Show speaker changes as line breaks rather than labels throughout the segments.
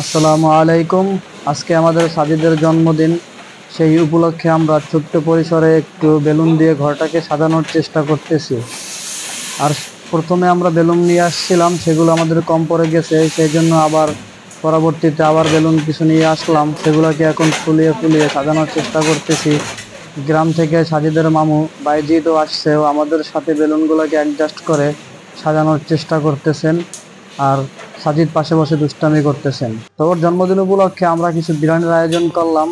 আসসালামু আলাইকুম। আজকে আমাদের সাজিদের জন্মদিন। সেই উপলক্ষে আমরা ছোট্ট পরিসরে একটু বেলুন দিয়ে ঘরটাকে সাজানোর চেষ্টা করতেছি। আর প্রথমে আমরা বেলুন নিয়ে আসছিলাম, সেগুলো আমাদের কম পড়ে গেছে, সেই জন্য আবার পরবর্তীতে আবার বেলুন কিছু নিয়ে আসলাম, সেগুলোকে এখন ফুলিয়ে ফুলিয়ে সাজানোর চেষ্টা করতেছি। গ্রাম থেকে সাজিদের মামু বাইজিৎও আসছেও আমাদের সাথে বেলুনগুলোকে অ্যাডজাস্ট করে সাজানোর চেষ্টা করতেছেন। আর সাজিদ পাশে বসে দুষ্টামি করতেছেন। তো ওর জন্মদিন উপলক্ষে আমরা কিছু বিরিয়ানির আয়োজন করলাম।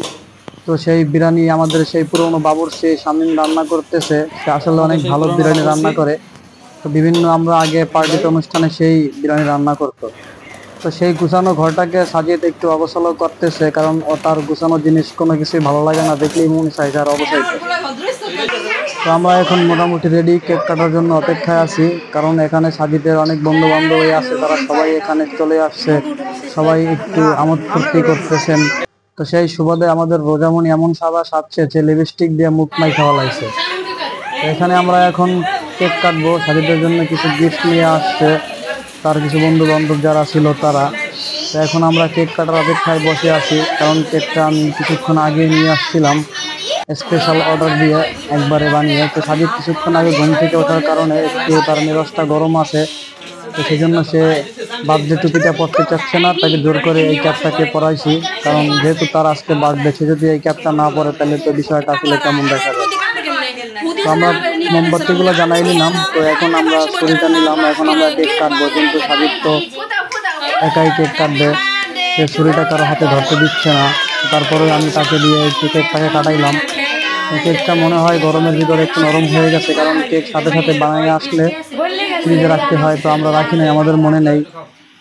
তো সেই বিরিয়ানি আমাদের সেই পুরনো বাবুর্চি শামীম রান্না করতেছে। সে আসলে অনেক ভালো বিরিয়ানি রান্না করে। তো বিভিন্ন আমরা আগে পার্টিতে অনুষ্ঠানে সেই বিরিয়ানি রান্না করতো। তো সেই গুছানো ঘরটাকে সাজিয়ে একটু অগোছালো করতেছে, কারণ ও তার গুছানো জিনিস কোনো কিছুই ভালো লাগে না, দেখলেই মন চায় আর অবসাইতে। তো আমরা এখন মোটামুটি রেডি, কেক কাটার জন্য অপেক্ষায় আছি, কারণ এখানে সাজিদের অনেক বন্ধু বান্ধব আছে, তারা সবাই এখানে চলে আসছে, সবাই একটু আমোদ ফুর্তি করতেছেন। তো সেই সুবাদে আমাদের রোজামণি এমন সাদা সাজছে যে লিপস্টিক দিয়ে মুখ মাই খাওয়া লাগছে। তো এখানে আমরা এখন কেক কাটবো, সাজিদের জন্য কিছু গিফট নিয়ে আসছে তার কিছু বন্ধু বান্ধব যারা ছিল তারা। তো এখন আমরা কেক কাটার অপেক্ষায় বসে আছি, কারণ কেকটা আমি কিছুক্ষণ আগে নিয়ে আসছিলাম স্পেশাল অর্ডার দিয়ে একবারে বানিয়ে। তো সাজিদ কিছুক্ষণ আগে ঘুম থেকে ওঠার কারণে একটু তার মেজাজটা গরম আছে। তো সেই জন্য সে বার্থডে টুপিটা পরতে চাচ্ছে না, তাকে জোর করে এই ক্যাপটাকে পরাইছি, কারণ যেহেতু তার আজকে বার্থডে, সে যদি এই ক্যাপটা না পরে তাহলে তো বিষয়টা আসলে কেমন দেখা যায়। তো আমরা মোমবাতিগুলো জানাই নিলাম। তো এখন আমরা ছুরিটা নিলাম, এখন আমরা কেক কাটবো, কিন্তু সাজিদ তো একাই কেক কাটবে, সে ছুরিটা কারো হাতে ধরতে দিচ্ছে না। তারপরে আমি তাকে দিয়ে একটু কেকটাকে কাটাইলাম। কেকটা মনে হয় গরমের ভিতরে একটু নরম হয়ে গেছে, কারণ কেক সাথে সাথে বানিয়ে আসলে ফ্রিজে রাখতে হয়, তো আমরা রাখি নাই, আমাদের মনে নেই,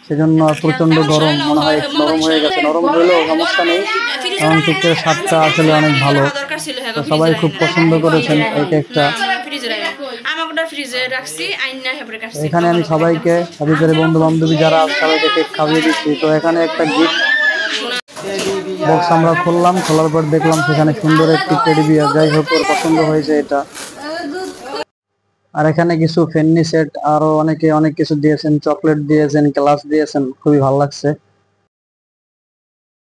সেজন্য প্রচন্ড গরম, মনে হয় একটু নরম হয়ে গেছে। নরম হলেও সমস্যা নেই, কারণ কেকের স্বাদটা আসলে অনেক ভালো। তো সবাই খুব পছন্দ করেছেন এই কেকটা। এখানে আমি সবাইকে, সাজিদের বন্ধু বান্ধবী যারা সবাইকে কেক খাইয়ে দিচ্ছি। তো এখানে একটা গিফট বক্স আমরা খুললাম, খোলার পর দেখলাম সেখানে সুন্দর একটি টেডি বিয়ার। যাই হোক, ওর পছন্দ হয়েছে এটা। আর এখানে কিছু ফেন্নি সেট, আরো অনেকে অনেক কিছু দিয়েছেন, চকলেট দিয়েছেন, গ্লাস দিয়েছেন, খুবই ভালো লাগছে।